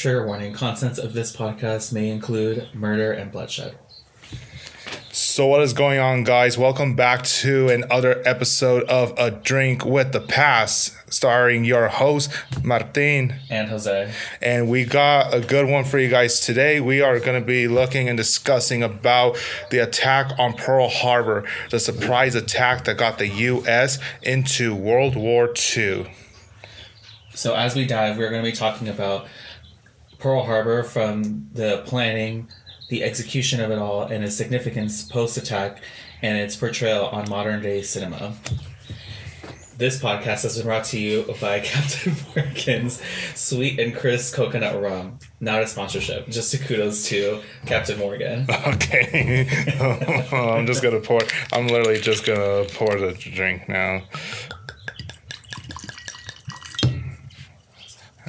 Trigger warning, contents of this podcast may include murder and bloodshed. So what is going on, guys? Welcome back to another episode of A Drink with the Past, starring your host, Martin. And Jose. And we got a good one for you guys today. We are going to be looking and discussing about the attack on Pearl Harbor, the surprise attack that got the U.S. into World War II. So as we dive, we're going to be talking about Pearl Harbor, from the planning, the execution of it all, and its significance post-attack, and its portrayal on modern-day cinema. This podcast has been brought to you by Captain Morgan's Sweet and Crisp Coconut Rum. Not a sponsorship, just a kudos to Captain Morgan. Okay. I'm literally just going to pour the drink now.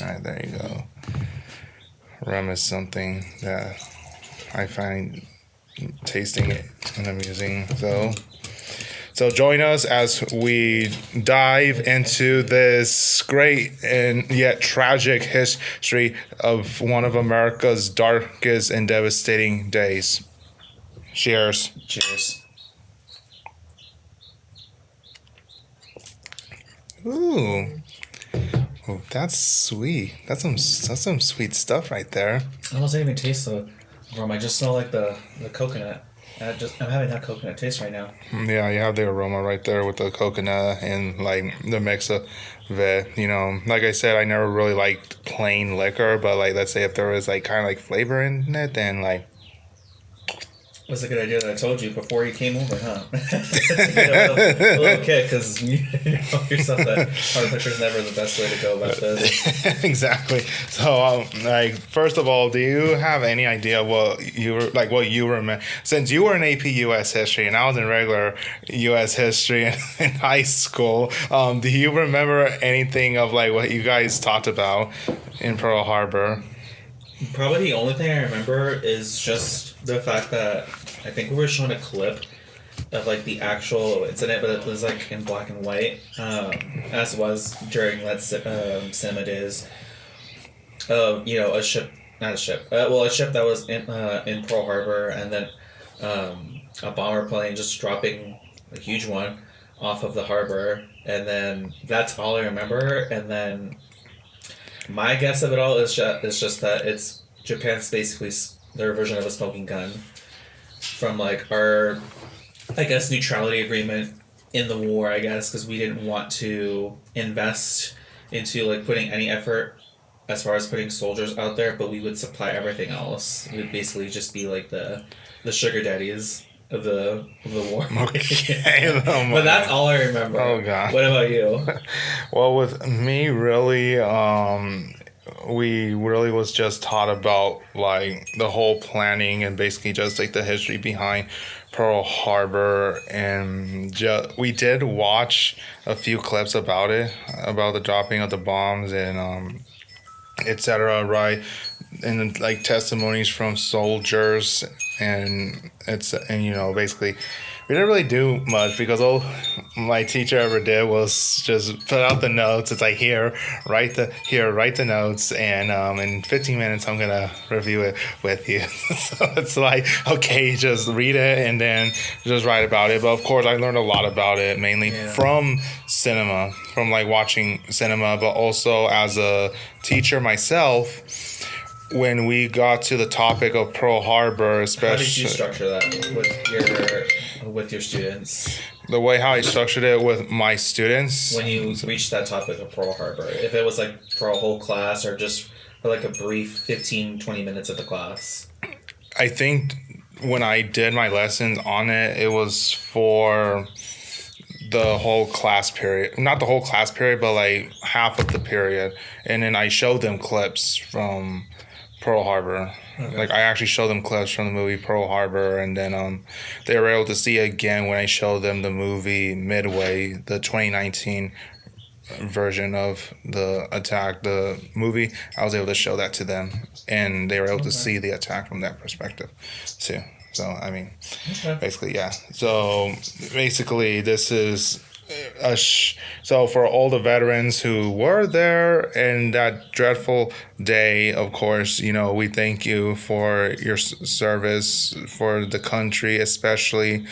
All right, there you go. Rum is something that I find tasting it and amusing. So join us as we dive into this great and yet tragic history of one of America's darkest and devastating days. Cheers. Cheers. Ooh. Oh, that's sweet. That's some sweet stuff right there. I almost didn't even taste the aroma. I just smell like the coconut. I'm having that coconut taste right now. Yeah, you have the aroma right there with the coconut and like the mix of it. You know, like I said, I never really liked plain liquor, but like let's say if there was like kind of like flavor in it, then like. That's a good idea that I told you before you came over, huh? To get a little kick, because you know yourself that hard liquor is never the best way to go about this. Exactly. So, like, first of all, do you have any idea what you remember? Since you were in AP US history and I was in regular US history in high school, do you remember anything of like what you guys talked about in Pearl Harbor? Probably the only thing I remember is just the fact that I think we were shown a clip of like the actual incident, but it was like in black and white, as was during cinema days. A ship that was in Pearl Harbor, and then a bomber plane just dropping a huge one off of the harbor, and then that's all I remember. And then my guess of it all is just that it's Japan's basically their version of a smoking gun from like our, I guess, neutrality agreement in the war, I guess, because we didn't want to invest into like putting any effort as far as putting soldiers out there, but we would supply everything else. We would basically just be like the sugar daddies of the war. Okay. But that's all I remember. Oh god. What about you? Well, with me, really, we really was just taught about like the whole planning and basically just like the history behind Pearl Harbor, and we did watch a few clips about it, about the dropping of the bombs and etc., right? And like testimonies from soldiers, and basically we didn't really do much because all my teacher ever did was just put out the notes. It's like write the notes, and in 15 minutes I'm gonna review it with you. So it's like, okay, just read it and then just write about it. But of course I learned a lot about it, mainly from cinema, from like watching cinema, but also as a teacher myself. When we got to the topic of Pearl Harbor, especially... How did you structure that with your students? The way how I structured it with my students? When you reached that topic of Pearl Harbor, if it was like for a whole class or just for like a brief 15, 20 minutes of the class? I think when I did my lessons on it, it was for the whole class period. Not the whole class period, but like half of the period. And then I showed them clips from Pearl Harbor. Okay. Like I actually showed them clips from the movie Pearl Harbor, and then they were able to see it again when I showed them the movie Midway, the 2019 version of the attack, the movie. I was able to show that to them, and they were able to see the attack from that perspective too. So I mean, basically, yeah. So basically, this is So for all the veterans who were there in that dreadful day, of course, we thank you for your service for the country, especially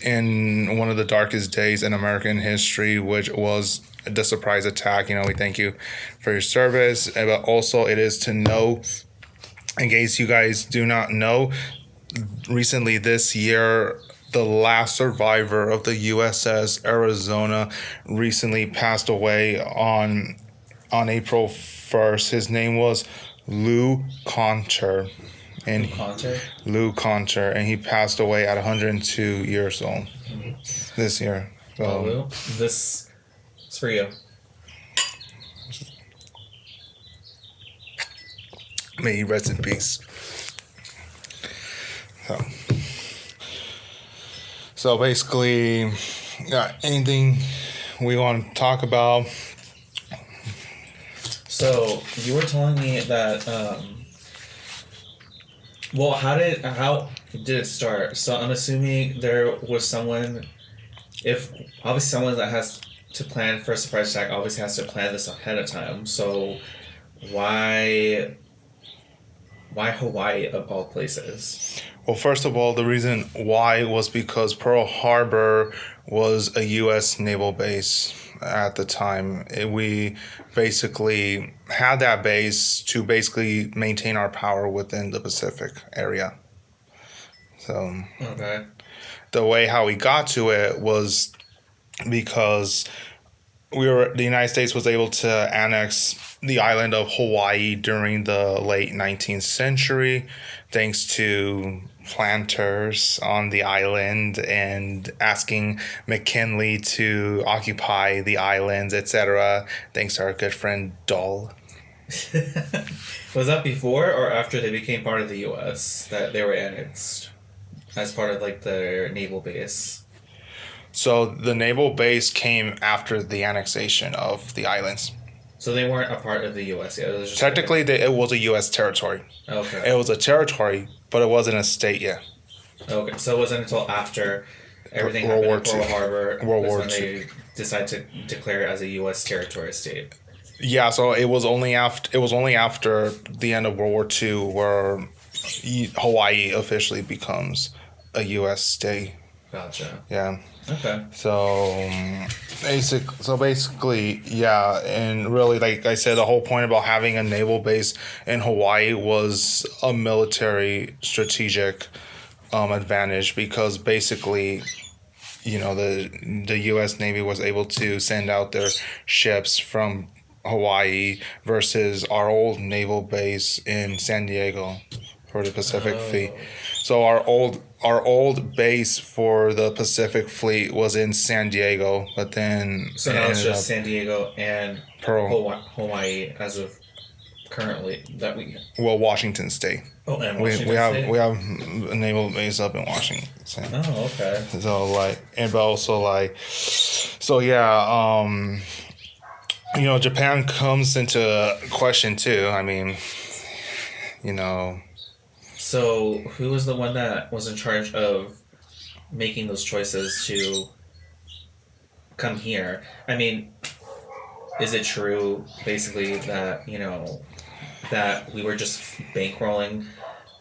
in one of the darkest days in American history, which was the surprise attack. We thank you for your service, but also it is to know, in case you guys do not know, recently this year, the last survivor of the USS Arizona recently passed away on April 1st. His name was Lou Conter. And Concert. Lou Conter, and he passed away at 102 years old this year. Well, So, Lou, this is for you. may he rest in peace. So, so basically, anything we want to talk about? So you were telling me that. Well, how did it start? So I'm assuming there was someone. If obviously someone that has to plan for a surprise attack obviously has to plan this ahead of time. So why Hawaii of all places? Well, first of all, the reason why was because Pearl Harbor was a U.S. Naval base at the time. We basically had that base to basically maintain our power within the Pacific area. So Okay. the way how we got to it was because the United States was able to annex the island of Hawaii during the late 19th century, thanks to planters on the island and asking McKinley to occupy the islands, etc. Thanks to our good friend Dole. Was that before or after they became part of the U.S. that they were annexed as part of like their naval base? So the naval base came after the annexation of the islands. So they weren't a part of the U.S. yet. It was just Technically, it was a U.S. territory. Okay. It was a territory, but it wasn't a state yet. Okay. So it wasn't until after everything World happened War in Pearl II. Harbor World was War when II. they decided to declare it as a U.S. territory state. Yeah, so it was only after the end of World War II where Hawaii officially becomes a U.S. state. Gotcha. Yeah. Okay. So basically, yeah, and really, like I said, the whole point about having a naval base in Hawaii was a military strategic advantage, because basically, the U.S. Navy was able to send out their ships from Hawaii versus our old naval base in San Diego for the Pacific Fleet. So our old base for the Pacific Fleet was in San Diego, but then So now it's just San Diego and Pearl. Hawaii as of currently that we. Well, Washington State. Oh, and We Washington we have State? we have a naval base up in Washington. Oh, okay. So but also so yeah, Japan comes into question too. I mean, you know, So who was the one that was in charge of making those choices to come here? I mean, is it true basically that that we were just bankrolling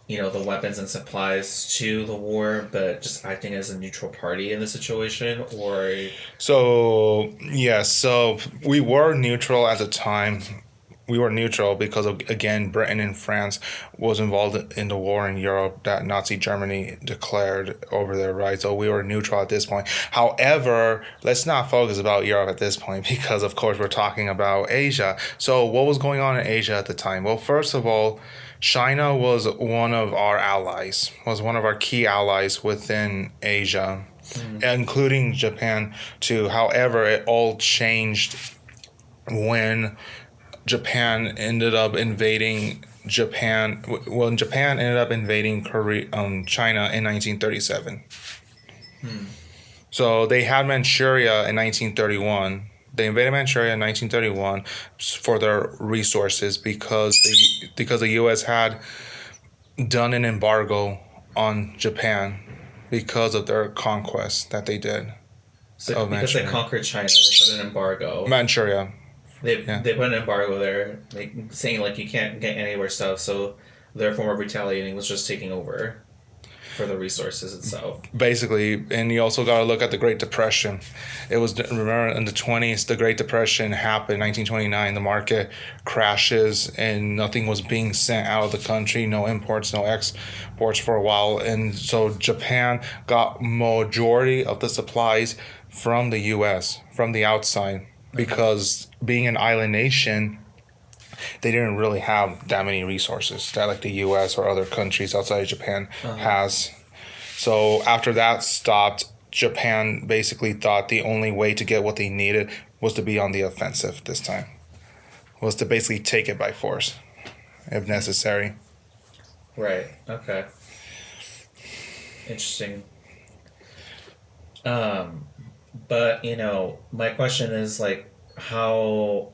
the weapons and supplies to the war, but just acting as a neutral party in the situation, or so yeah, so we were neutral at the time. We were neutral because of, again, Britain and France was involved in the war in Europe that Nazi Germany declared over their rights. So we were neutral at this point. However, let's not focus about Europe at this point, because of course we're talking about Asia. So what was going on in Asia at the time? Well, first of all, China was one of our allies, was one of our key allies within Asia, including Japan too. However, it all changed when Japan ended up invading Japan. Well, Japan ended up invading China in 1937. So they had Manchuria in 1931. They invaded Manchuria in 1931 for their resources, because the U.S. had done an embargo on Japan because of their conquest that they did. So Oh, because they Manchuria. conquered China, they put an embargo. Manchuria. Yeah. They put an embargo there, saying like you can't get anywhere stuff. So their form of retaliating was just taking over for the resources itself. Basically, and you also got to look at the Great Depression. It was, remember, in the 20s, the Great Depression happened, 1929. The market crashes and nothing was being sent out of the country, no imports, no exports for a while. And so Japan got majority of the supplies from the US, from the outside, because being an island nation, they didn't really have that many resources that like the US or other countries outside of Japan has. So after that stopped, Japan basically thought the only way to get what they needed was to be on the offensive this time. Was to basically take it by force, if necessary. Right. Okay. Interesting. But my question is like how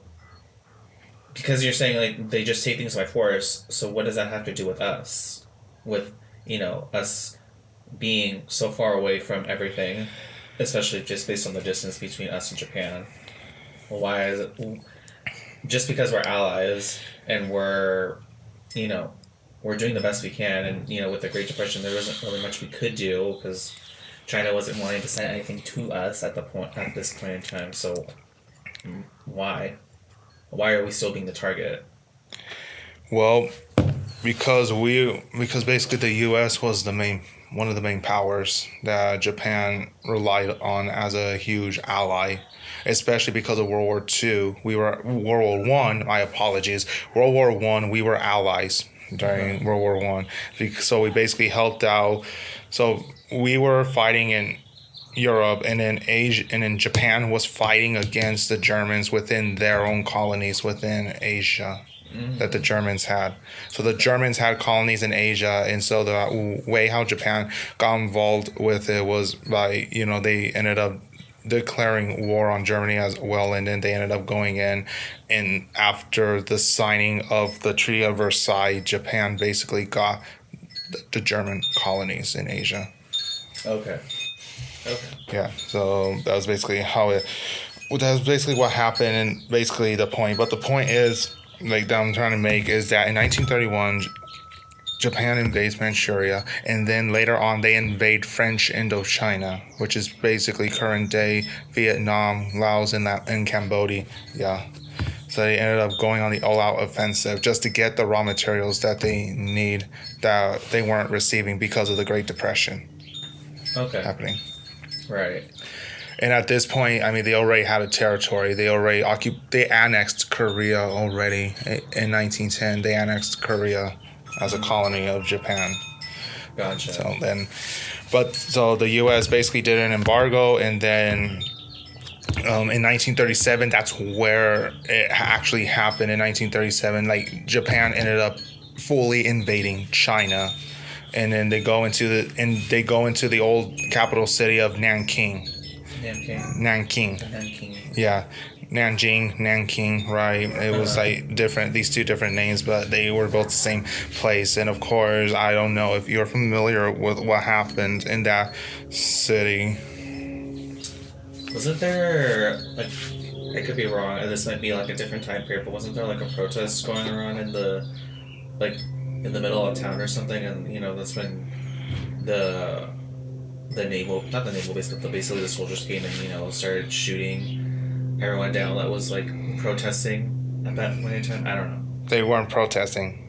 because you're saying like they just take things by force, so what does that have to do with us? With, us being so far away from everything, especially just based on the distance between us and Japan. Well, why is it just because we're allies and you know, we're doing the best we can, and with the Great Depression, there wasn't really much we could do because China wasn't wanting to send anything to us at this point in time. So why? Why are we still being the target? Well, because basically the U.S. was one of the main powers that Japan relied on as a huge ally, especially because of World War II. We were World War One. My apologies. World War One. We were allies during World War One, so we basically helped out. So we were fighting in Europe, and then Asia, and then Japan was fighting against the Germans within their own colonies within Asia that the Germans had. So the Germans had colonies in Asia, and so the way how Japan got involved with it was by, they ended up declaring war on Germany as well, and then they ended up going in, and after the signing of the Treaty of Versailles, Japan basically got the German colonies in Asia. Okay. Okay. Yeah, so that was basically what happened, and basically the point. But the point is, like, that I'm trying to make is that in 1931, Japan invades Manchuria, and then later on they invade French Indochina, which is basically current day Vietnam, Laos, and Cambodia. Yeah. So they ended up going on the all-out offensive just to get the raw materials that they need that they weren't receiving because of the Great Depression happening. Right. And at this point, I mean, they already had a territory. They annexed Korea already in 1910. They annexed Korea as a colony of Japan. Gotcha. So the U.S. basically did an embargo, and then in 1937, that's where it actually happened. In 1937, like, Japan ended up fully invading China, and then they go into the old capital city of Nanking. Nanking. Yeah. Nanjing, right? It was like these two different names, but they were both the same place. And of course, I don't know if you're familiar with what happened in that city. Wasn't there, like, I could be wrong, and this might be like a different time period, but wasn't there like a protest going around in the middle of town or something? And that's when the naval, not the naval base, but basically the soldiers came and started shooting everyone down that was like protesting at that point in time. I don't know. They weren't protesting.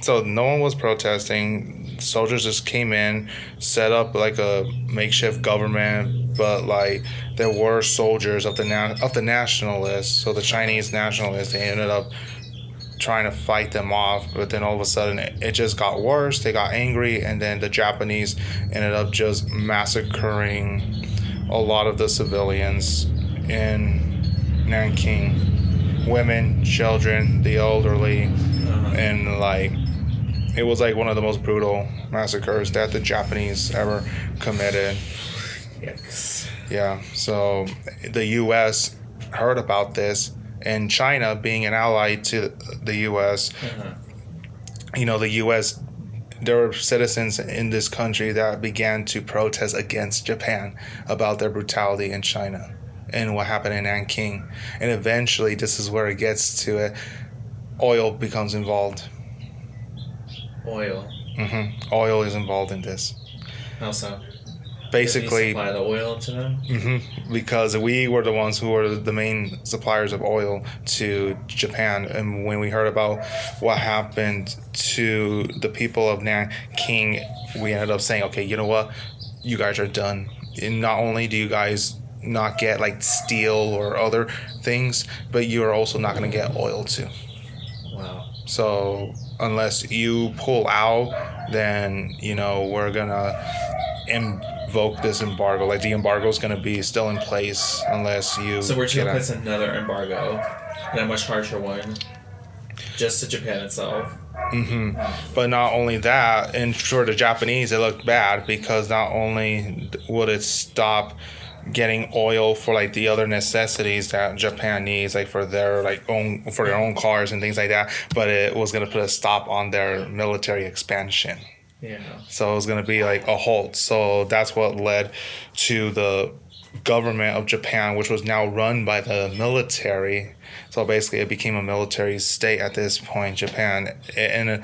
So no one was protesting. Soldiers just came in, set up like a makeshift government, but like there were soldiers of the nationalists. So the Chinese nationalists, they ended up trying to fight them off, but then all of a sudden it just got worse. They got angry, and then the Japanese ended up just massacring a lot of the civilians in Nanking, women, children, the elderly, and like it was like one of the most brutal massacres that the Japanese ever committed. Yikes. Yeah, so the U.S. heard about this, and China being an ally to the U.S., the U.S. there were citizens in this country that began to protest against Japan about their brutality in China and what happened in Nanking. And eventually, this is where it gets to it. Oil becomes involved. Oil. Oil is involved in this. How so? Basically, supply the oil to them. Because we were the ones who were the main suppliers of oil to Japan, and when we heard about what happened to the people of Nanking, we ended up saying, okay, you know what, you guys are done. And not only do you guys not get like steel or other things, but you are also not going to get oil too. Wow. So unless you pull out, then we're gonna invoke this embargo. Like the embargo is gonna be still in place unless you. So we're just gonna place another embargo, and a much harsher one, just to Japan itself. But not only that, and for the Japanese, it looked bad because not only would it stop getting oil for like the other necessities that Japan needs, like for their own cars and things like that, but it was gonna put a stop on their military expansion. Yeah. So it was gonna be like a halt. So that's what led to the government of Japan, which was now run by the military. So basically, it became a military state at this point, Japan, and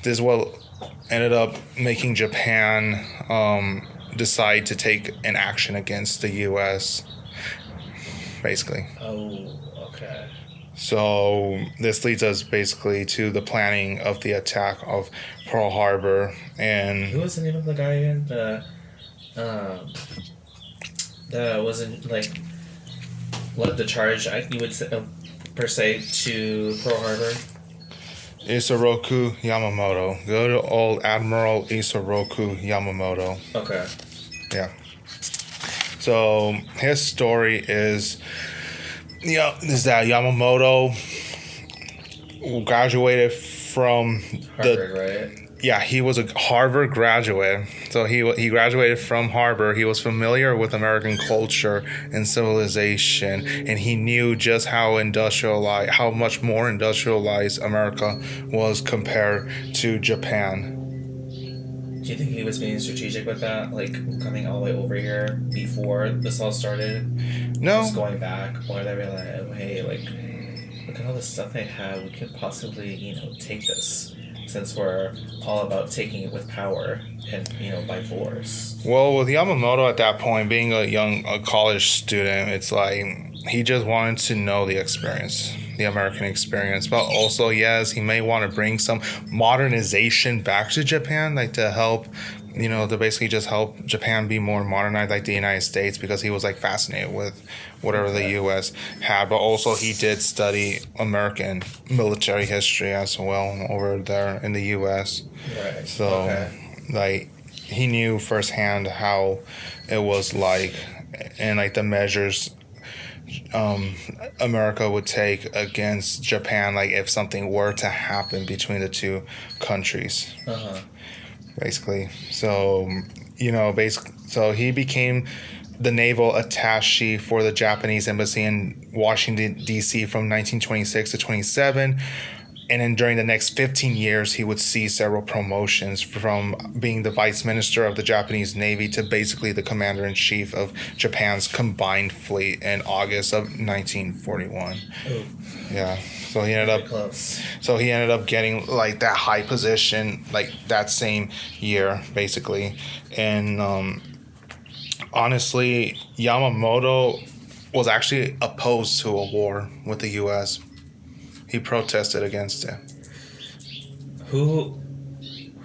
this is what ended up making Japan decide to take an action against the U.S. basically. Oh, okay. So this leads us basically to the planning of the attack of Pearl Harbor. And who was the name of the guy again? That wasn't like led the charge. You would say, per se, to Pearl Harbor. Isoroku Yamamoto. Good old Admiral Isoroku Yamamoto. Okay. Yeah. So his story is that Yamamoto graduated from Harvard, right? Yeah, he was a Harvard graduate. So he graduated from Harvard. He was familiar with American culture and civilization, and he knew just how much more industrialized America was compared to Japan. Do you think he was being strategic with that, like coming all the way over here before this all started? No. Just going back, or they were like, oh, hey, like, look at all the stuff they have. We could possibly, take this, since we're all about taking it with power and, by force. Well, with Yamamoto at that point, being a college student, it's like he just wanted to know the experience, the American experience. But also, yes, he may want to bring some modernization back to Japan, like to help, to basically just help Japan be more modernized like the United States, because he was like fascinated with whatever the U.S. had. But also he did study American military history as well over there in the U.S. Right. So, like, he knew firsthand how it was like, and like the measures America would take against Japan, like if something were to happen between the two countries. Basically. So, so he became the naval attaché for the Japanese embassy in Washington, D.C. from 1926 to 27. And then during the next 15 years, he would see several promotions, from being the vice minister of the Japanese Navy to basically the commander-in-chief of Japan's combined fleet in August of 1941. Oh. Yeah. So he ended up close. So he ended up getting like that high position like that same year, basically. And honestly, Yamamoto was actually opposed to a war with the U.S. He protested against it. Who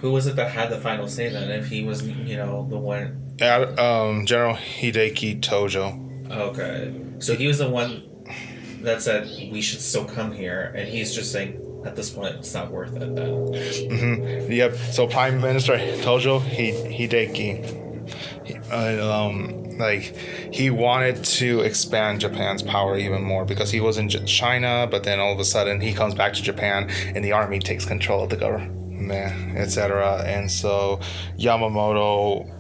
was it that had the final say then? If he was, the one. General Hideki Tojo. Okay, so he was the one that said we should still come here, and he's just saying at this point it's not worth it then. Yep. So Prime Minister Tojo Hideki, he wanted to expand Japan's power even more, because he was in China, but then all of a sudden he comes back to Japan and the army takes control of the government, etc. And so Yamamoto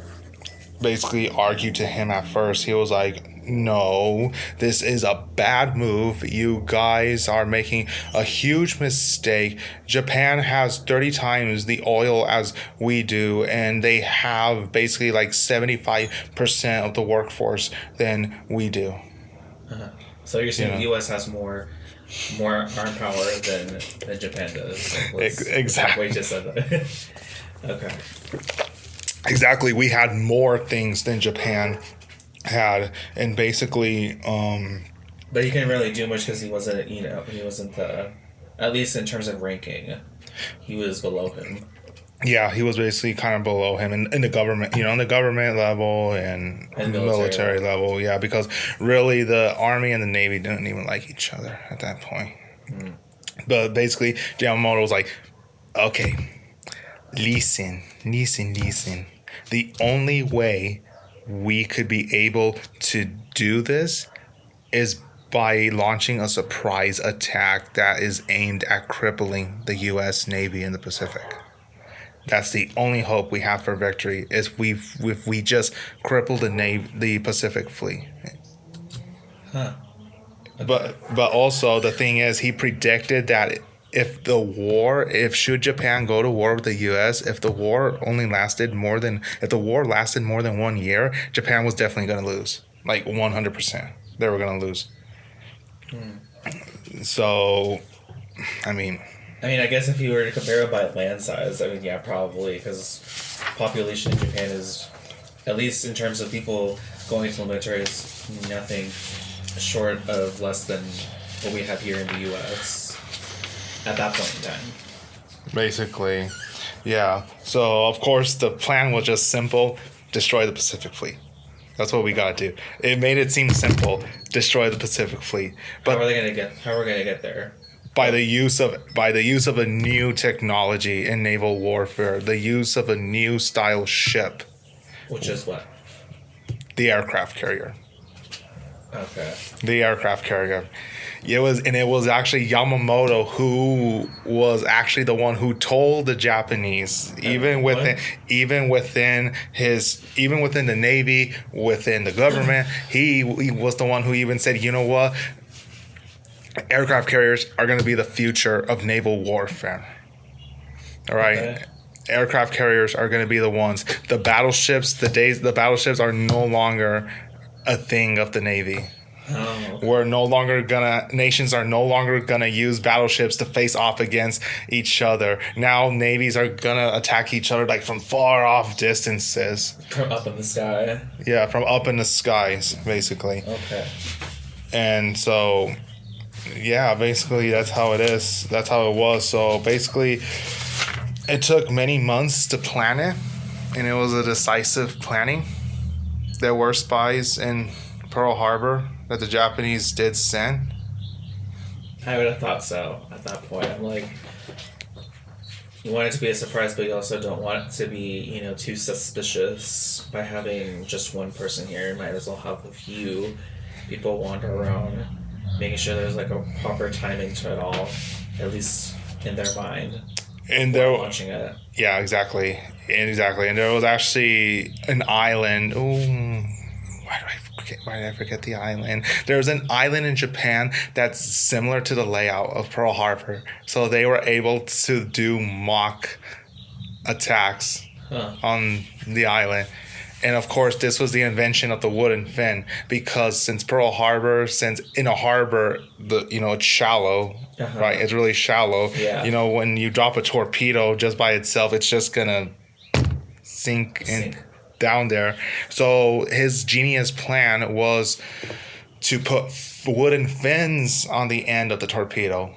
basically argued to him at first. He was like, no, this is a bad move. You guys are making a huge mistake. Japan has 30 times the oil as we do, and they have basically like 75% of the workforce than we do. So you're saying Yeah. the U.S. has more arm power than Japan does. Exactly. We just said that. Okay. Exactly. We had more things than Japan had, and basically, But he couldn't really do much because he wasn't, he wasn't at least in terms of ranking, he was below him. yeah, he was basically kind of below him in the government, in the government level and military level. Yeah, because really the Army and the Navy didn't even like each other at that point. But basically, Yamamoto was like, okay, listen. The only way we could be able to do this is by launching a surprise attack that is aimed at crippling the U.S. Navy in the Pacific. That's the only hope we have for victory is if we just cripple the Pacific Fleet. Huh. But also the thing is, he predicted that if should Japan go to war with the U.S., if the war lasted more than 1 year, Japan was definitely going to lose, like 100%. They were going to lose. So, I guess if you were to compare it by land size, yeah, probably, because population in Japan is, at least in terms of people going to the military, is nothing short of less than what we have here in the U.S. at that point in time. Basically, yeah. So, of course, the plan was just simple: destroy the Pacific Fleet. That's what we gotta do. It made it seem simple: destroy the Pacific Fleet. But How are we gonna get there? By the use of a new technology in naval warfare, the use of a new style ship, Which is what? the aircraft carrier. Okay. The aircraft carrier. It was actually Yamamoto who was actually the one who told the Japanese, even within the Navy, within the government, he was the one who even said, you know what? Aircraft carriers are going to be the future of naval warfare. All right. Okay. Aircraft carriers are going to be the ones. The battleships are no longer a thing of the Navy. Oh, okay. Nations are no longer gonna use battleships to face off against each other. Now navies are gonna attack each other like from far off distances. From up in the sky. Yeah, from up in the skies, basically. Okay. And so, yeah, basically that's how it is. That's how it was. So basically, it took many months to plan it, and it was a decisive planning. There were spies in Pearl Harbor that the Japanese did send. I would have thought so at that point. I'm like, you want it to be a surprise, but you also don't want it to be, too suspicious by having just one person here. You might as well have a few people wander around, making sure there's like a proper timing to it all, at least in their mind. And they're watching it. Yeah, exactly. And there was actually an island. Ooh, why did I forget the island? There's an island in Japan that's similar to the layout of Pearl Harbor. So they were able to do mock attacks on the island. And of course, this was the invention of the wooden fin, because since Pearl Harbor, in a harbor, it's shallow, right? It's really shallow. Yeah. When you drop a torpedo just by itself, it's just gonna sink down there. So his genius plan was to put wooden fins on the end of the torpedo.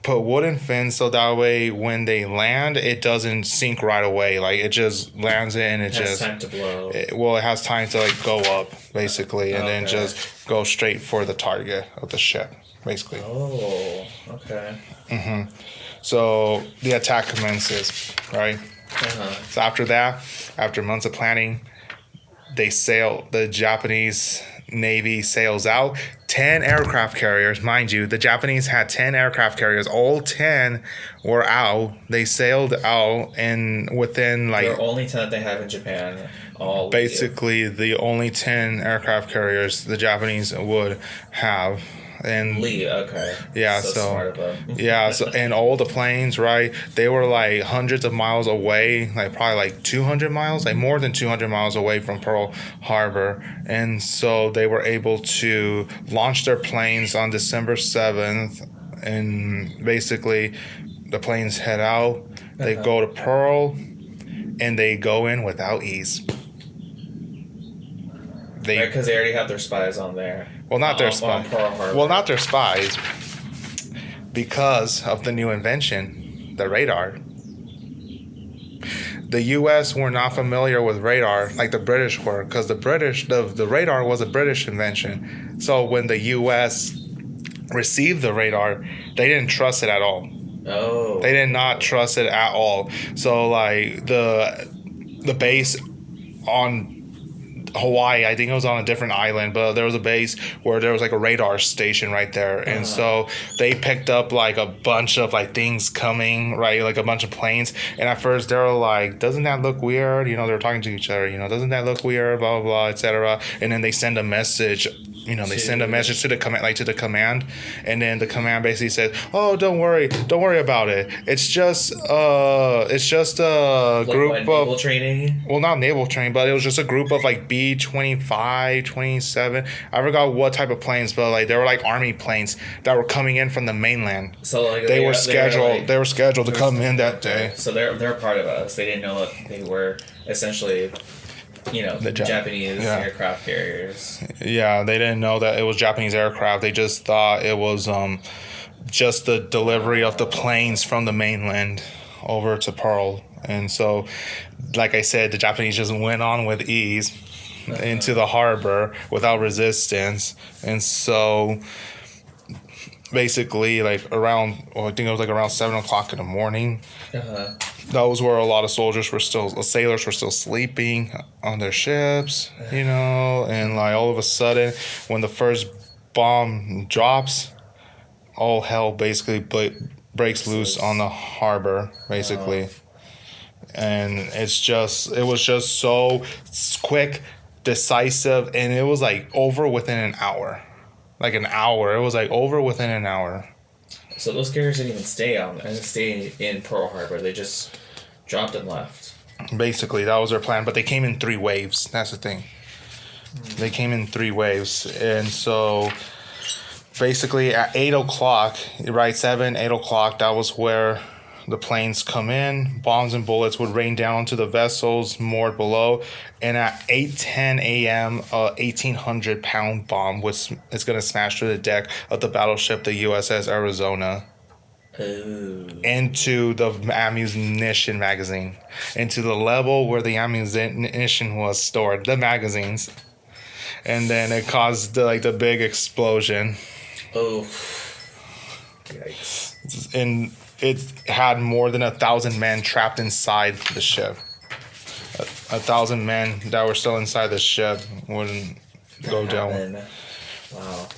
Put wooden fins so that way when they land, it doesn't sink right away. Like it just lands it and it has time to blow. It has time to go up basically, and then just go straight for the target of the ship, basically. Oh, okay. Mm-hmm. So the attack commences, right? So after months of planning, the Japanese Navy sails out. 10 aircraft carriers, mind you, the Japanese had 10 aircraft carriers. All 10 were out. They sailed out, and within There are only 10 that they have in Japan. All basically the only 10 aircraft carriers the Japanese would have. And Lee, okay. yeah, so so smart of them. yeah, so and all the planes, right? They were like hundreds of miles away, like probably like 200 miles, like more than 200 miles away from Pearl Harbor, and so they were able to launch their planes on December 7th, and basically, the planes head out. They go to Pearl, and they go in without ease. Because they already have their spies on there. Well, not their spies. Well, not their spies. Because of the new invention, the radar. The U.S. were not familiar with radar like the British were, because the radar was a British invention. So when the U.S. received the radar, they didn't trust it at all. Oh. They did not trust it at all. So like the base on Hawaii, I think it was on a different island, but there was a base where there was like a radar station right there, and so they picked up like a bunch of like things coming, right, like a bunch of planes, and at first they were like, doesn't that look weird, they were talking to each other, doesn't that look weird, blah blah blah, etc. And then they send a message, they send a message to the command, and then the command basically said, oh, don't worry about it, it's just a Like group what, of naval training. Well, not naval training, but it was just a group of like B-25, 27. I forgot what type of planes, but like they were like army planes that were coming in from the mainland. So like they were scheduled to come in that day. So they're part of us. They didn't know that they were essentially, the Japanese aircraft carriers. Yeah, they didn't know that it was Japanese aircraft. They just thought it was just the delivery of the planes from the mainland over to Pearl. And so, like I said, the Japanese just went on with ease into the harbor without resistance. And so, basically, like I think it was like around 7 o'clock in the morning. That was where a lot of sailors were still sleeping on their ships, and like all of a sudden, when the first bomb drops, all hell basically breaks loose on the harbor, basically. And it was just so quick, decisive, and it was like over within an hour. Like an hour. It was like over within an hour. So those carriers didn't even stay in Pearl Harbor. They just dropped and left. Basically, that was their plan. But they came in 3 waves. That's the thing. They came in 3 waves. And so basically at 8 o'clock, right, 7, 8 o'clock, that was where the planes come in. Bombs and bullets would rain down to the vessels moored below. And at 8:10 a.m., a 1,800-pound bomb is going to smash through the deck of the battleship, the USS Arizona, into the ammunition magazine, into the level where the ammunition was stored, the magazines. And then it caused the big explosion. Oh, yikes. And it had more than 1,000 men trapped inside the ship. 1,000 men that were still inside the ship wouldn't go down. Wow.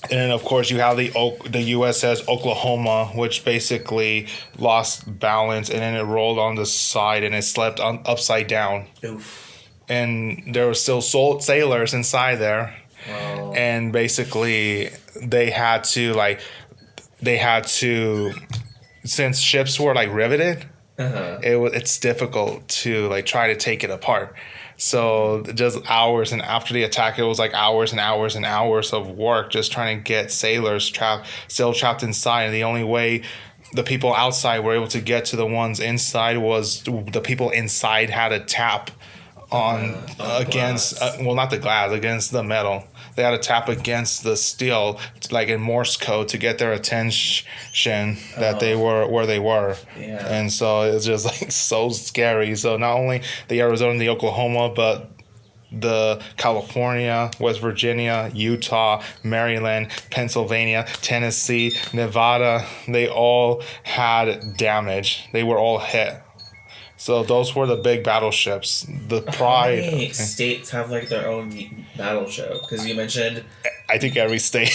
And then, of course, you have the USS Oklahoma, which basically lost balance, and then it rolled on the side, and it slept upside down. Oof. And there were still sailors inside there. Wow. And basically, they had to, since ships were riveted, it's difficult to try to take it apart. So just hours, and after the attack, it was hours and hours and hours of work just trying to get sailors still trapped inside. And the only way the people outside were able to get to the ones inside was the people inside had to tap on against not the glass, against the metal. They had to tap against the steel, in Morse code, to get their attention that they were where they were. Yeah. And so it's just so scary. So not only the Arizona and the Oklahoma, but the California, West Virginia, Utah, Maryland, Pennsylvania, Tennessee, Nevada, they all had damage. They were all hit. So those were the big battleships. The How Pride. many states have like their own battleship? Because you mentioned I think every state.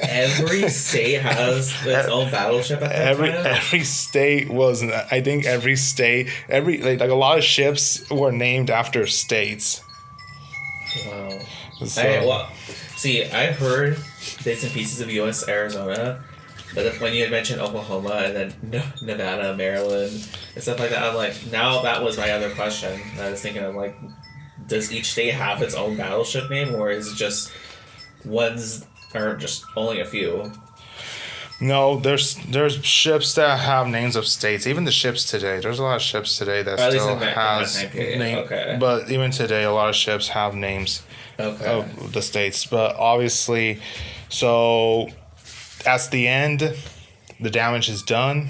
every state has its own battleship at that time. Every state was. I think every state. Like a lot of ships were named after states. Wow. So, Well, see, I heard bits and pieces of U.S. Arizona, but then when you had mentioned Oklahoma and then Nevada, Maryland, and stuff like that, I'm like, now that was my other question. I was thinking of like, does each state have its own battleship name, or is it just ones, or just only a few? no, there's ships that have names of states. Even the ships today, there's a lot of ships today that At least still in that has time period. name. Okay. But even today, a lot of ships have names Okay. of the states. But obviously, so at the end, the damage is done.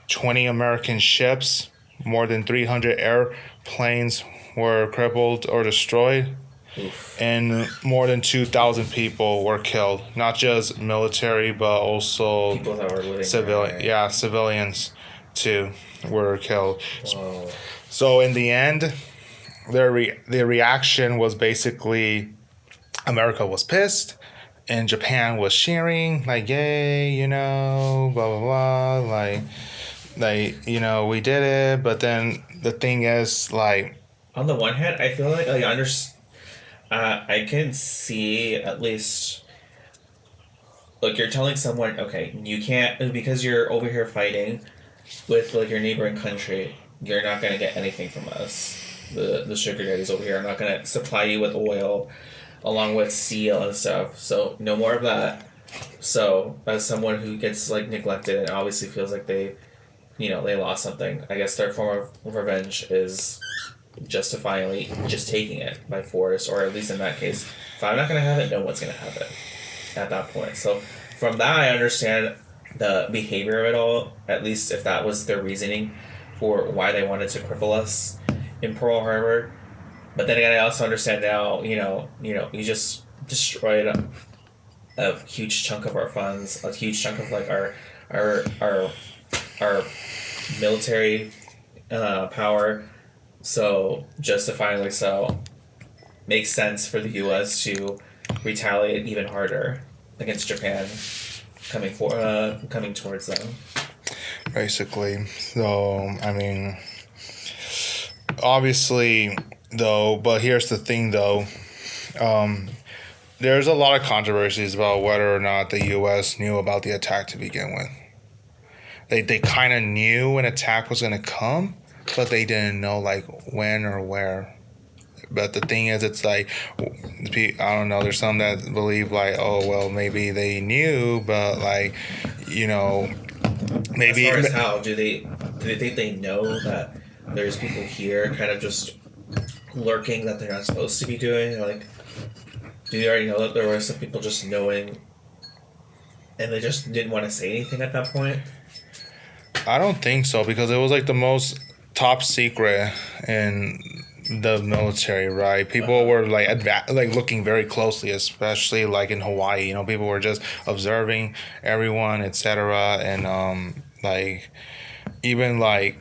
20 American ships, more than 300 airplanes were crippled or destroyed. Oof. And more than 2,000 people were killed. Not just military, but also People that were living civilian. there. Yeah, civilians too were killed. Whoa. So in the end, the reaction was basically America was pissed, and Japan was cheering like, "Yay!" Blah blah blah. We did it. But then the thing is, like, On the one hand, I feel like I can see at least. Look, you're telling someone, okay, you can't because you're over here fighting with like your neighboring country. You're not gonna get anything from us. The sugar daddies over here are not gonna supply you with oil, along with steel and stuff. So no more of that. So as someone who gets like neglected and obviously feels like they lost something, I guess their form of revenge is justifiably just taking it by force, or at least in that case, if I'm not gonna have it, no one's gonna have it at that point. So from that, I understand the behavior of it all. At least if that was their reasoning for why they wanted to cripple us in Pearl Harbor. But then again, I also understand now. You just destroyed a huge chunk of our funds, a huge chunk of like our military power. So justifiably so, makes sense for the U.S. to retaliate even harder against Japan coming towards them. basically. So, I mean, obviously, though, but here's the thing, though. There's a lot of controversies about whether or not the U.S. knew about the attack to begin with. They kind of knew an attack was going to come, but they didn't know, like, when or where. But the thing is, it's like, I don't know, there's some that believe, like, oh, well, maybe they knew, but, like, maybe... As far as how, do they think they know that there's people here kind of just lurking that they're not supposed to be doing? Like, do they already know that there were some people just knowing and they just didn't want to say anything at that point? I don't think so, because it was like the most top secret in the military, right? People were like looking very closely, especially like in Hawaii. People were just observing everyone, etc. And like even like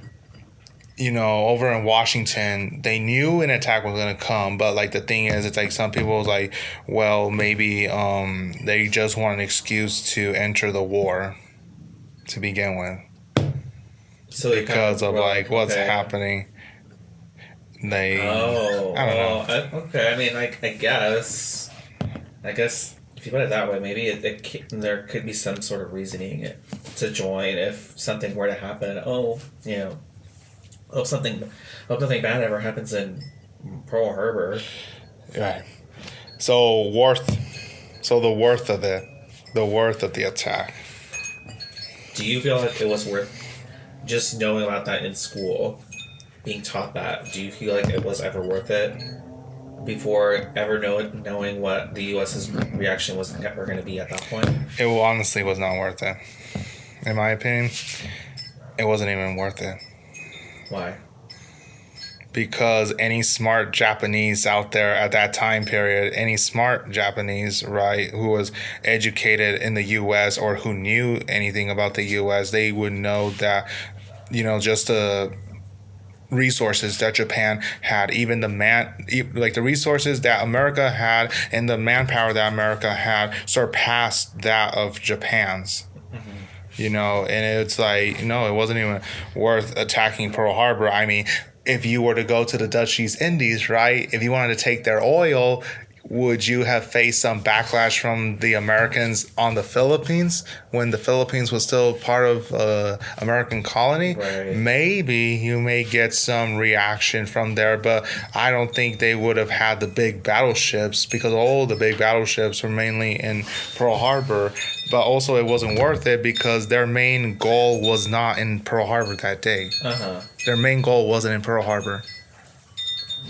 over in Washington, they knew an attack was gonna come, but like the thing is, it's like some people was like, well, maybe they just want an excuse to enter the war to begin with. So Because of like what's happening. I don't know. Okay. I mean, I guess if you put it that way, maybe there could be some sort of reasoning to join if something were to happen. Hope nothing bad ever happens in Pearl Harbor. Right. So the worth of the attack. Do you feel like it was worth just knowing about that in school, being taught that? Do you feel like it was ever worth it before ever knowing what the U.S.'s reaction was ever going to be at that point? It honestly was not worth it. In my opinion, it wasn't even worth it. Why? Because any smart Japanese out there at that time period, any smart Japanese, right, who was educated in the U.S. or who knew anything about the U.S., they would know that, just resources that Japan had, even like the resources that America had and the manpower that America had surpassed that of Japan's. And it's like, no, it wasn't even worth attacking Pearl Harbor. I mean, if you were to go to the Dutch East Indies, right, if you wanted to take their oil, would you have faced some backlash from the Americans on the Philippines when the Philippines was still part of American colony? Right. Maybe you may get some reaction from there, but I don't think they would have had the big battleships because all the big battleships were mainly in Pearl Harbor. But also it wasn't worth it because their main goal was not in Pearl Harbor that day. Their main goal wasn't in Pearl Harbor.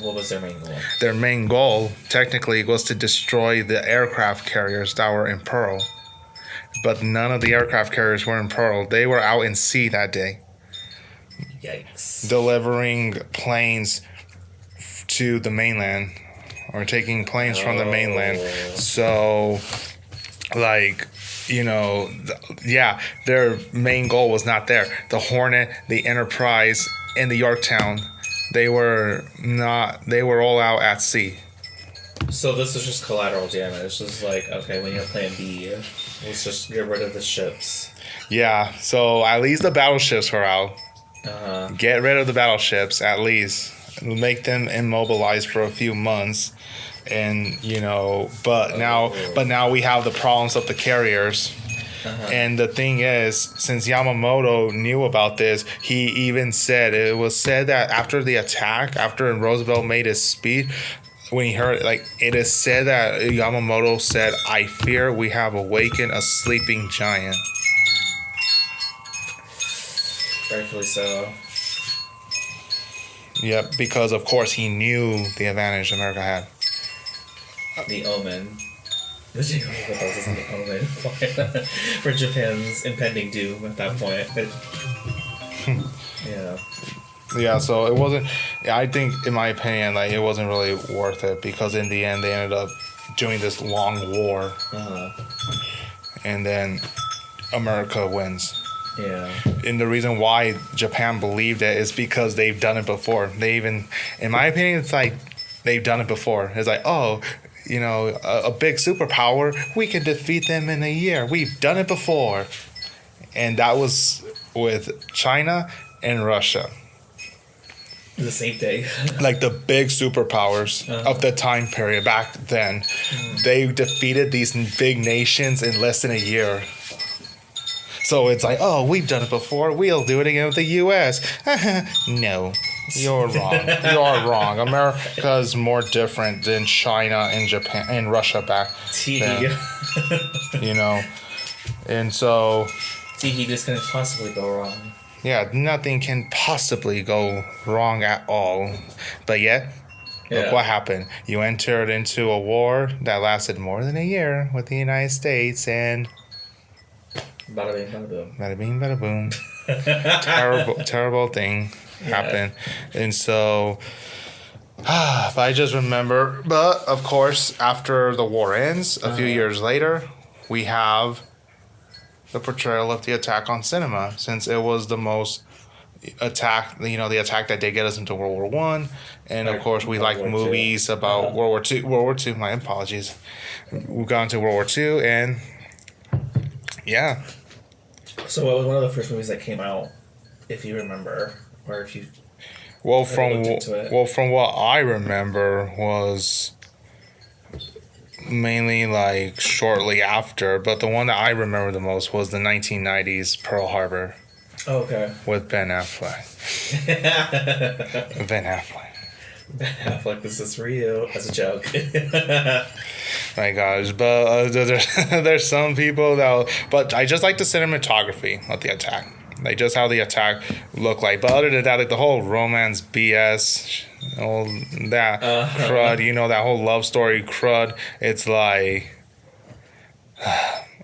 What was their main goal? Their main goal, technically, was to destroy the aircraft carriers that were in Pearl. But none of the aircraft carriers were in Pearl. They were out in sea that day. Yikes. Delivering planes to the mainland. Or taking planes from the mainland. So, like, their main goal was not there. The Hornet, the Enterprise, and the Yorktown, they were all out at sea. So this is just collateral damage. It's just like, okay, when you have plan B, let's just get rid of the ships. Yeah, so at least the battleships were out. Get rid of the battleships, at least. Make them immobilized for a few months. And, but now we have the problems of the carriers. And the thing is, since Yamamoto knew about this, he even said, it was said that after the attack, after Roosevelt made his speech, when he heard it is said that Yamamoto said, "I fear we have awakened a sleeping giant." Rightfully so. Yep, because of course he knew the advantage America had. The Omen. The Jingle Bells is the Omen for Japan's impending doom at that point. Yeah, so it wasn't. I think, in my opinion, it wasn't really worth it because in the end they ended up doing this long war, and then America wins. Yeah. And the reason why Japan believed it is because they've done it before. In my opinion, it's like they've done it before. It's like, oh, a big superpower, we can defeat them in a year. We've done it before. And that was with China and Russia. The same day. Like the big superpowers of the time period back then. They defeated these big nations in less than a year. So it's like, oh, we've done it before. We'll do it again with the US. No. You're wrong. You're wrong. America's more different than China and Japan and Russia back then. And so... this couldn't possibly go wrong. Yeah, nothing can possibly go wrong at all. But yet, look what happened. You entered into a war that lasted more than a year with the United States and... Bada bing, bada boom. Bada bing, bada boom. Terrible thing happened. And so... But I just remember... But, of course, after the war ends, a few years later, we have... the portrayal of the attack on cinema, since it was the most attack, the attack that did get us into World War One, and of course we like movies about World War Two. World War Two. My apologies. We got into World War Two, and yeah. So what was one of the first movies that came out, if you remember, or if you? From what I remember was mainly like shortly after, but the one that I remember the most was the 1990s Pearl Harbor. Oh, okay. With Ben Affleck. Ben Affleck. Ben Affleck, this is for you as a joke. My gosh, but there's some people but I just like the cinematography of the attack. Like just how the attack looked like. But other than that, like the whole romance BS, all that crud, that whole love story crud, it's like,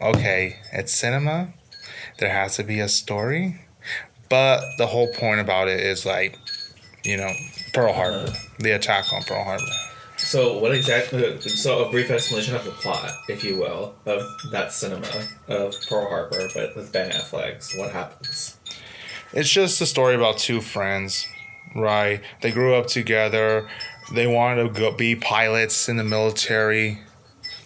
okay, it's cinema. There has to be a story. But the whole point about it is like, Pearl Harbor, the attack on Pearl Harbor. So what exactly? So a brief explanation of the plot, if you will, of that cinema of Pearl Harbor, but with Ben Affleck. So what happens? It's just a story about two friends right? They grew up together. They wanted to be pilots in the military.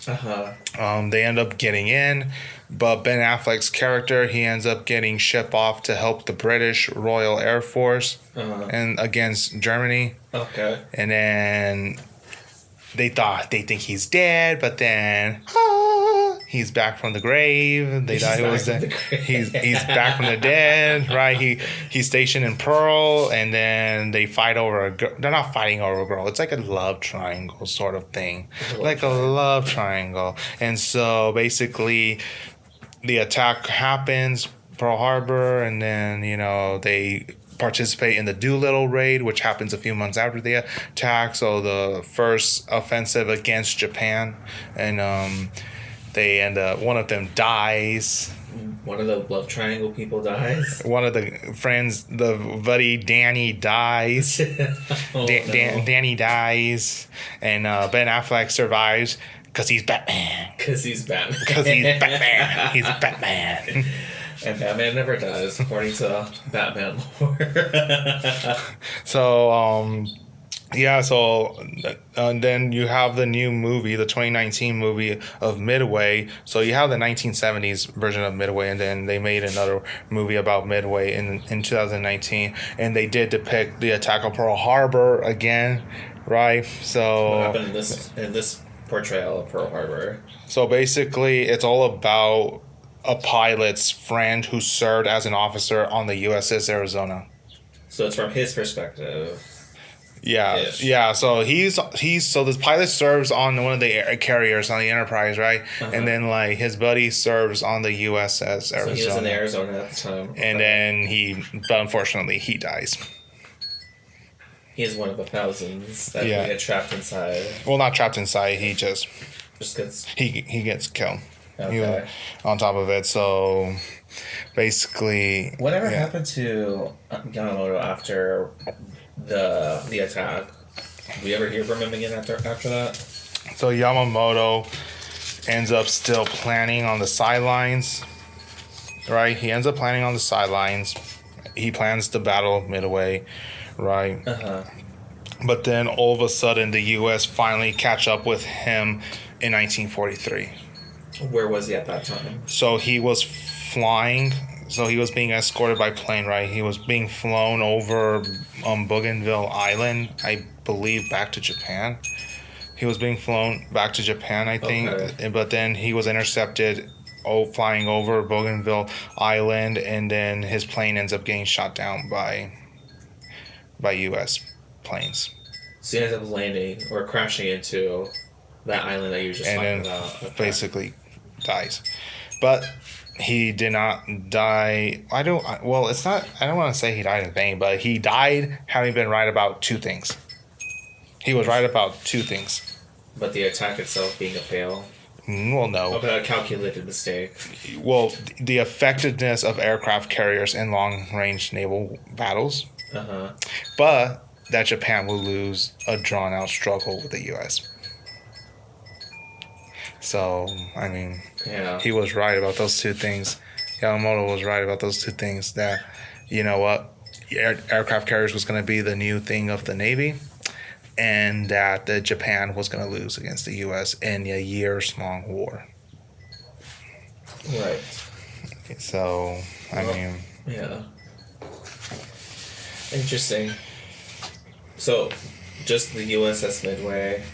They end up getting in, but Ben Affleck's character, he ends up getting shipped off to help the British Royal Air Force and against Germany. Okay. And then they think he's dead, but then he's back from the grave. They thought he was dead. He's back from the dead, right? He's stationed in Pearl, and then they fight over a girl. They're not fighting over a girl. It's like a love triangle sort of thing, like a love triangle. And so basically, the attack happens, Pearl Harbor, and then they participate in the Doolittle raid, which happens a few months after the attack. So the first offensive against Japan, and they end up, one of them dies. One of the love triangle people dies. One of the friends, the buddy Danny dies. Danny dies, and Ben Affleck survives because he's Batman. Because he's Batman. He's Batman. And Batman never dies, according to Batman lore. So, and then you have the new movie, the 2019 movie of Midway. So you have the 1970s version of Midway, and then they made another movie about Midway in 2019, and they did depict the attack of Pearl Harbor again, right? So what happened in this portrayal of Pearl Harbor? So basically, it's all about a pilot's friend who served as an officer on the USS Arizona. So it's from his perspective. Yeah, yeah. So so this pilot serves on one of the air carriers on the Enterprise, right? And then his buddy serves on the USS Arizona. So he was in Arizona at the time. And then but unfortunately he dies. He is one of the thousands that get trapped inside. Well, not trapped inside. He just gets he gets killed. Okay. On top of it, so basically, whatever happened to Yamamoto after the attack? Did we ever hear from him again after that? So Yamamoto ends up still planning on the sidelines, right? He ends up planning on the sidelines. He plans the Battle of Midway, right? But then all of a sudden, the U.S. finally catch up with him in 1943. Where was he at that time? So he was flying. So he was being escorted by plane, right? He was being flown over Bougainville Island, I believe, back to Japan. He was being flown back to Japan, I think. Okay. But then he was intercepted flying over Bougainville Island, and then his plane ends up getting shot down by U.S. planes. So he ends up landing or crashing into that island that you were just talking about. And basically dies. But he did not die. I don't want to say he died in vain, but he died having been right about two things. He was right about two things. But the attack itself being a fail? Well, no. About a calculated mistake? Well, the effectiveness of aircraft carriers in long-range naval battles. But that Japan will lose a drawn-out struggle with the U.S. So, I mean, he was right about those two things. Yamamoto was right about those two things. That, you know what, aircraft carriers was going to be the new thing of the Navy, and that Japan was going to lose against the U.S. in a years-long war. Right. So, I mean... Yeah. Interesting. So, just the USS Midway,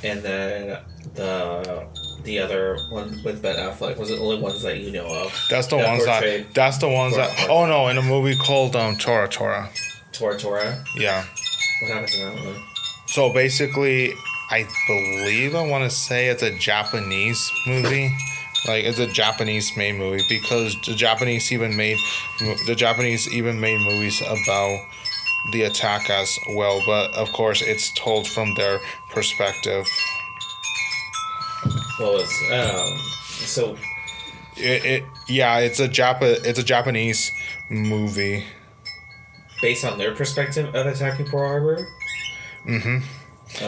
and then the other one with Ben Affleck was the only ones that you know of. That's the ones that. Oh no! In a movie called Tora Tora. Tora Tora. Yeah. What happened to that one? So basically, I want to say it's a Japanese movie. It's a Japanese-made movie because the Japanese even made movies about the attack as well. But of course, it's told from their perspective. Well, so it's a Japanese movie based on their perspective of attacking Pearl Harbor. Okay.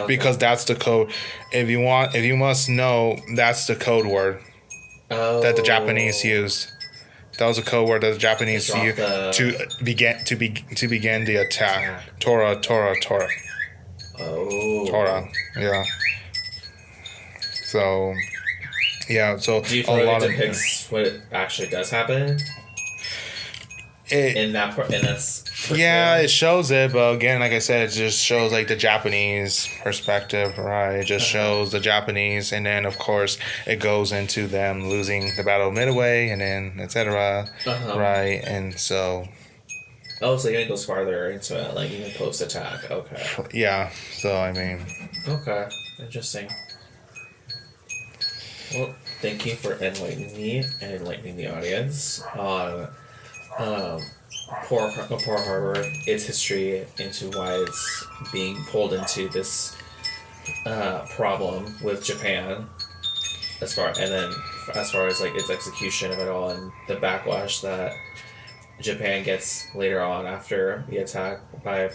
Because that's the code. If you must know, that's the code word that the Japanese used That was a code word that the Japanese Drop used the- to begin the attack. Tora, Tora, Tora. Oh. Tora. Yeah. So, yeah. So Do you a feel like lot it of depicts what actually does happen it. in that part? And that's Yeah, it shows it, but again, like I said, it just shows like the Japanese perspective, right? It just shows the Japanese, and then of course it goes into them losing the Battle of Midway, and then etc. Right, and so Oh, so it goes farther into it, like even post attack. Okay. yeah, so I mean, Okay. Interesting. Well, thank you for enlightening me and enlightening the audience on Pearl Harbor, its history, into why it's being pulled into this problem with Japan, as far as like its execution of it all and the backlash that Japan gets later on after the attack by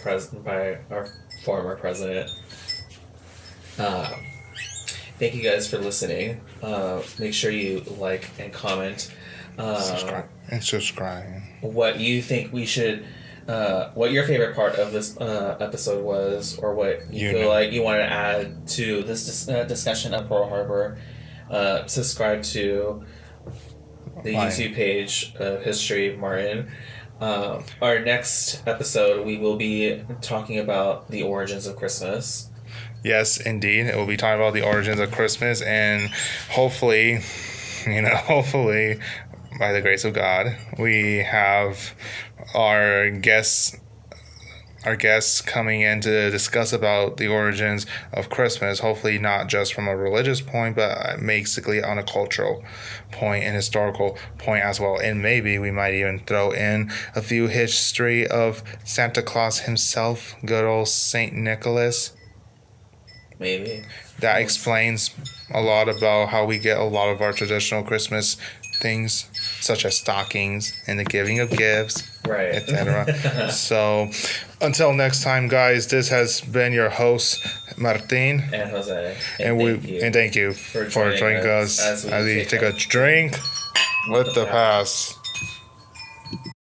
our former president. Thank you guys for listening. Make sure you like and comment. subscribe. What you think we should, what your favorite part of this episode was, or what you feel like you want to add to this discussion of Pearl Harbor. Subscribe to the YouTube page of History Martin. Our next episode, we will be talking about the origins of Christmas. Yes, indeed. It will be talking about the origins of Christmas, and hopefully, hopefully, by the grace of God, we have our guests coming in to discuss about the origins of Christmas, hopefully not just from a religious point, but basically on a cultural point and historical point as well. And maybe we might even throw in a few history of Santa Claus himself, good old Saint Nicholas. Maybe. That explains a lot about how we get a lot of our traditional Christmas things, such as stockings and the giving of gifts, right, etc. So, until next time, guys, this has been your host, Martin. And Jose. And thank you for joining us as we take a drink with the past.